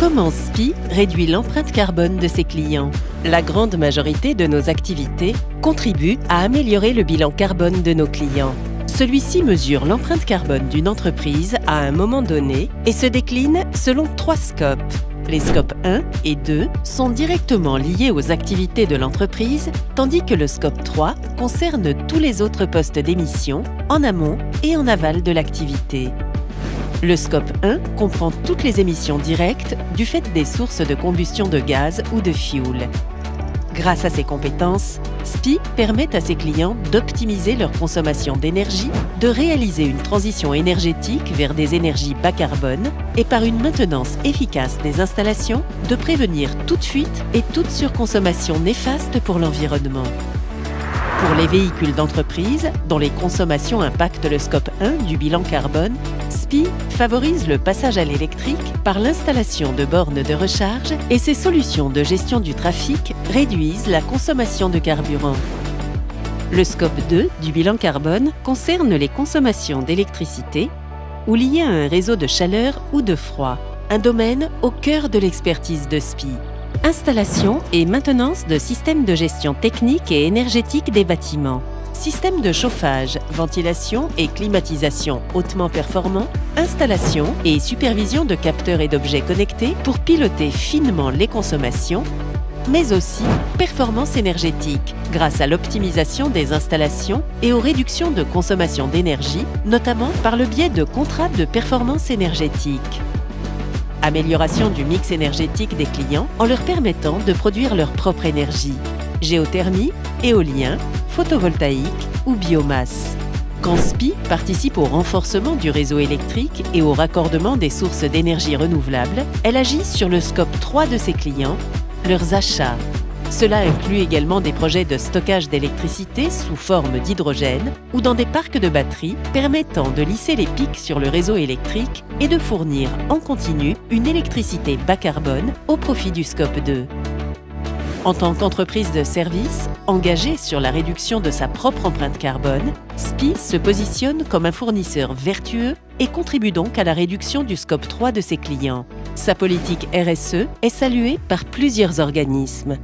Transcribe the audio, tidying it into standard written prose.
Comment SPIE réduit l'empreinte carbone de ses clients? La grande majorité de nos activités contribue à améliorer le bilan carbone de nos clients. Celui-ci mesure l'empreinte carbone d'une entreprise à un moment donné et se décline selon 3 scopes. Les scopes 1 et 2 sont directement liés aux activités de l'entreprise, tandis que le scope 3 concerne tous les autres postes d'émission en amont et en aval de l'activité. Le scope 1 comprend toutes les émissions directes du fait des sources de combustion de gaz ou de fioul. Grâce à ses compétences, SPIE permet à ses clients d'optimiser leur consommation d'énergie, de réaliser une transition énergétique vers des énergies bas carbone et par une maintenance efficace des installations, de prévenir toute fuite et toute surconsommation néfaste pour l'environnement. Pour les véhicules d'entreprise, dont les consommations impactent le scope 1 du bilan carbone, SPIE favorise le passage à l'électrique par l'installation de bornes de recharge et ses solutions de gestion du trafic réduisent la consommation de carburant. Le scope 2 du bilan carbone concerne les consommations d'électricité ou liées à un réseau de chaleur ou de froid, un domaine au cœur de l'expertise de SPIE. Installation et maintenance de systèmes de gestion technique et énergétique des bâtiments. Systèmes de chauffage, ventilation et climatisation hautement performants, installation et supervision de capteurs et d'objets connectés pour piloter finement les consommations, mais aussi performance énergétique grâce à l'optimisation des installations et aux réductions de consommation d'énergie, notamment par le biais de contrats de performance énergétique. Amélioration du mix énergétique des clients en leur permettant de produire leur propre énergie. Géothermie, éolien, photovoltaïque ou biomasse. Quand SPIE participe au renforcement du réseau électrique et au raccordement des sources d'énergie renouvelables, elle agit sur le scope 3 de ses clients, leurs achats. Cela inclut également des projets de stockage d'électricité sous forme d'hydrogène ou dans des parcs de batteries permettant de lisser les pics sur le réseau électrique et de fournir en continu une électricité bas carbone au profit du scope 2. En tant qu'entreprise de service engagée sur la réduction de sa propre empreinte carbone, SPIE se positionne comme un fournisseur vertueux et contribue donc à la réduction du scope 3 de ses clients. Sa politique RSE est saluée par plusieurs organismes.